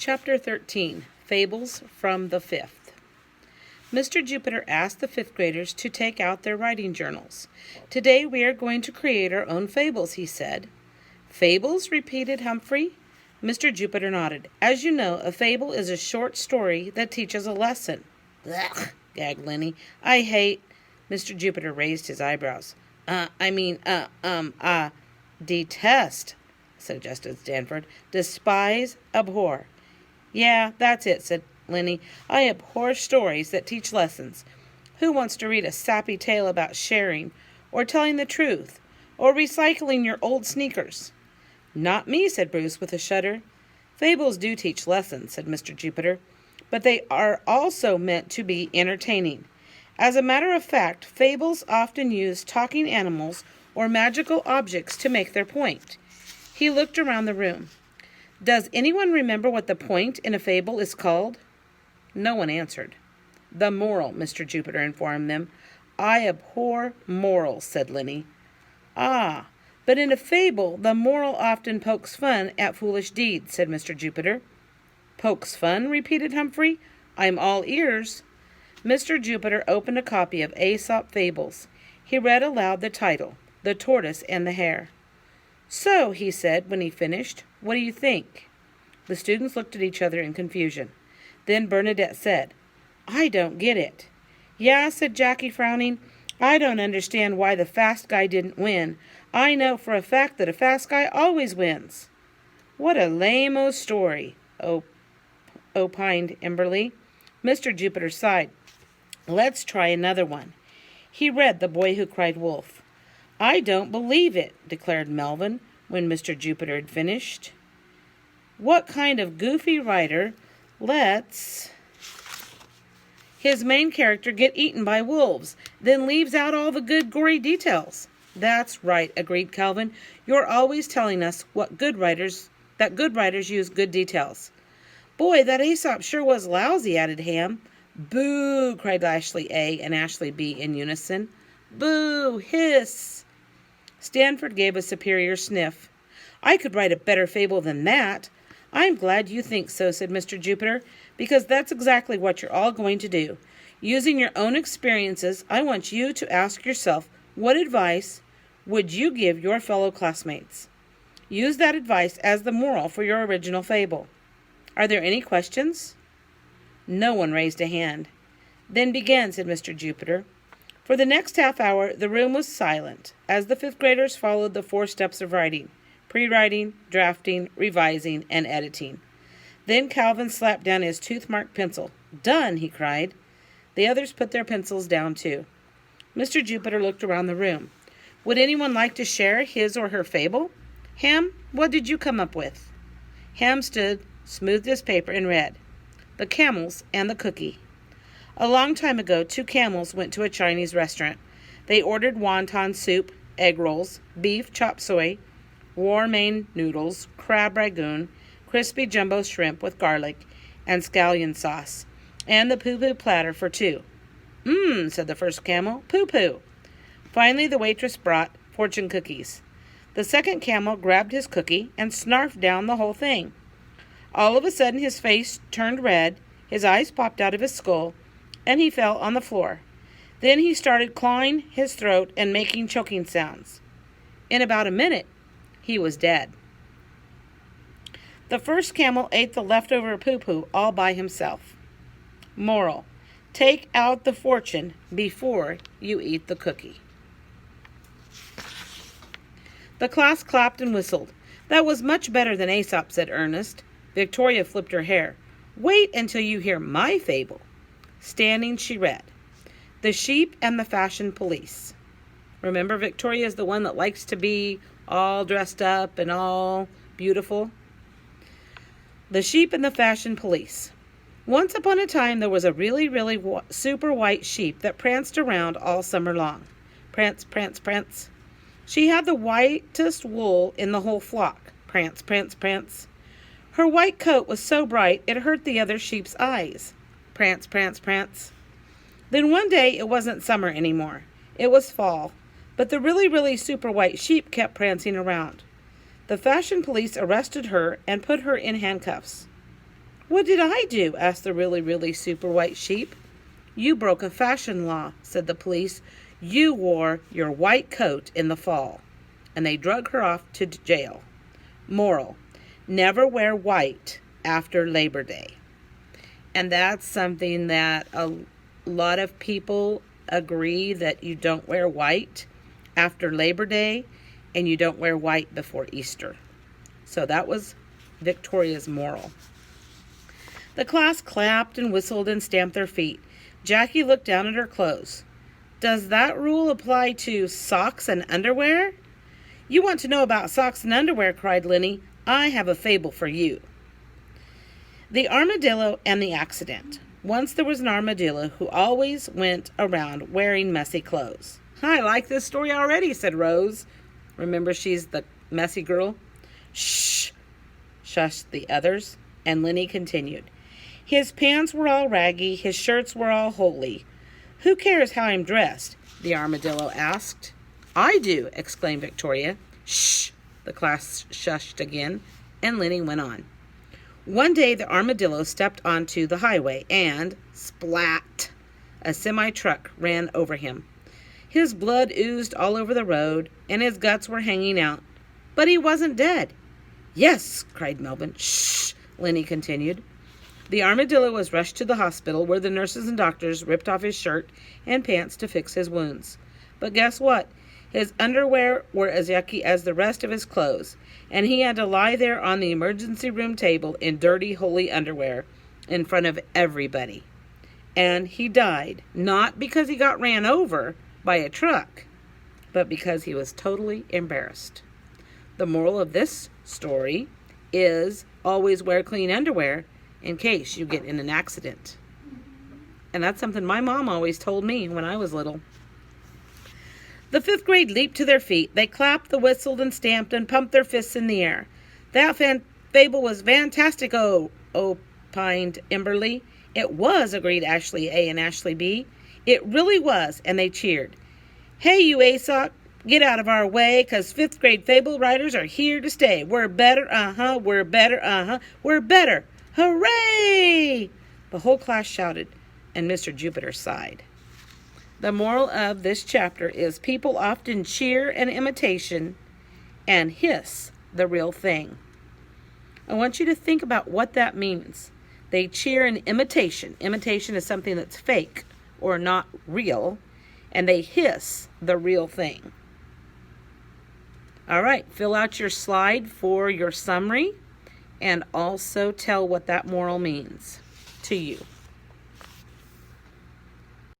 Chapter 13, Fables from the Fifth. Mr. Jupiter asked the fifth graders to take out their writing journals. Today we are going to create our own fables, he said. Fables? Repeated Humphrey. Mr. Jupiter nodded. As you know, a fable is a short story that teaches a lesson. Ugh, gagged Lenny. I hate... Mr. Jupiter raised his eyebrows. Detest, suggested Stanford. Despise, abhor. Yeah, that's it, said Lenny. I abhor stories that teach lessons. Who wants to read a sappy tale about sharing, or telling the truth, or recycling your old sneakers? Not me, said Bruce with a shudder. Fables do teach lessons, said Mr. Jupiter, but they are also meant to be entertaining. As a matter of fact, fables often use talking animals or magical objects to make their point. He looked around the room. Does anyone remember what the point in a fable is called? No one answered. The moral, Mr. Jupiter informed them. I abhor morals, said Lenny. Ah, but in a fable, the moral often pokes fun at foolish deeds, said Mr. Jupiter. Pokes fun, repeated Humphrey. I'm all ears. Mr. Jupiter opened a copy of Aesop Fables. He read aloud the title, The Tortoise and the Hare. So, he said when he finished, what do you think? The students looked at each other in confusion. Then Bernadette said, I don't get it. Yeah, said Jackie, frowning. I don't understand why the fast guy didn't win. I know for a fact that a fast guy always wins. What a lame-o story, opined Emberly. Mr. Jupiter sighed. Let's try another one. He read The Boy Who Cried Wolf. I don't believe it, declared Melvin when Mr. Jupiter had finished. What kind of goofy writer lets his main character get eaten by wolves, then leaves out all the good gory details? That's right, agreed Calvin. You're always telling us that good writers use good details. Boy, that Aesop sure was lousy, added Ham. Boo, cried Ashley A. and Ashley B. in unison. Boo, hiss. Stanford gave a superior sniff. I could write a better fable than that. I'm glad you think so, said Mr. Jupiter, because that's exactly what you're all going to do. Using your own experiences, I want you to ask yourself, what advice would you give your fellow classmates? Use that advice as the moral for your original fable. Are there any questions? No one raised a hand. Then begin, said Mr. Jupiter. For the next half hour, the room was silent, as the fifth graders followed the 4 steps of writing: pre-writing, drafting, revising, and editing. Then Calvin slapped down his tooth-marked pencil. Done, he cried. The others put their pencils down, too. Mr. Jupiter looked around the room. Would anyone like to share his or her fable? Ham, what did you come up with? Ham stood, smoothed his paper, and read, The Camels and the Cookie. A long time ago, 2 camels went to a Chinese restaurant. They ordered wonton soup, egg rolls, beef chop suey, war mein noodles, crab ragoon, crispy jumbo shrimp with garlic and scallion sauce, and the poo-poo platter for 2. Said the first camel, poo-poo. Finally, the waitress brought fortune cookies. The second camel grabbed his cookie and snarfed down the whole thing. All of a sudden, his face turned red, his eyes popped out of his skull, and he fell on the floor. Then he started clawing his throat and making choking sounds. In about a minute, he was dead. The first camel ate the leftover poo-poo all by himself. Moral: take out the fortune before you eat the cookie. The class clapped and whistled. That was much better than Aesop, said Ernest. Victoria flipped her hair. Wait until you hear my fable. Standing, she read, The Sheep and the Fashion Police. Remember, Victoria is the one that likes to be all dressed up and all beautiful. The Sheep and the Fashion Police. Once upon a time, there was a really super white sheep that pranced around all summer long. Prance, prance, prance. She had the whitest wool in the whole flock. Prance, prance, prance. Her white coat was so bright it hurt the other sheep's eyes. Prance, prance, prance. Then one day it wasn't summer anymore. It was fall, but the really super white sheep kept prancing around. The fashion police arrested her and put her in handcuffs. What did I do? Asked the really, really super white sheep. You broke a fashion law, said the police. You wore your white coat in the fall. And they drug her off to jail. Moral: never wear white after Labor Day. And that's something that a lot of people agree, that you don't wear white after Labor Day and you don't wear white before Easter. So that was Victoria's moral. The class clapped and whistled and stamped their feet. Jackie looked down at her clothes. Does that rule apply to socks and underwear? You want to know about socks and underwear, cried Lenny. I have a fable for you. The Armadillo and the Accident. Once there was an armadillo who always went around wearing messy clothes. I like this story already, said Rose. Remember, she's the messy girl. Shh, shushed the others, and Lenny continued. His pants were all raggy, his shirts were all holey. Who cares how I'm dressed? The armadillo asked. I do, exclaimed Victoria. Shh, the class shushed again, and Lenny went on. One day the armadillo stepped onto the highway and, splat, a semi-truck ran over him. His blood oozed all over the road, and his guts were hanging out. But he wasn't dead. Yes, cried Melvin. Shh, Lenny continued. The armadillo was rushed to the hospital, where the nurses and doctors ripped off his shirt and pants to fix his wounds. But guess what? His underwear were as yucky as the rest of his clothes, and he had to lie there on the emergency room table in dirty, holey underwear in front of everybody. And he died, not because he got ran over by a truck, but because he was totally embarrassed. The moral of this story is always wear clean underwear in case you get in an accident. And that's something my mom always told me when I was little. The fifth grade leaped to their feet. They clapped, they whistled, and stamped, and pumped their fists in the air. That fable was fantastic, opined Emberly. It was, agreed Ashley A and Ashley B. It really was, and they cheered. Hey, you ASOC, get out of our way, 'cause fifth grade fable writers are here to stay. We're better, we're better, we're better. Hooray! The whole class shouted, and Mr. Jupiter sighed. The moral of this chapter is people often cheer an imitation and hiss the real thing. I want you to think about what that means. They cheer an imitation. Imitation is something that's fake or not real, and they hiss the real thing. All right, fill out your slide for your summary and also tell what that moral means to you.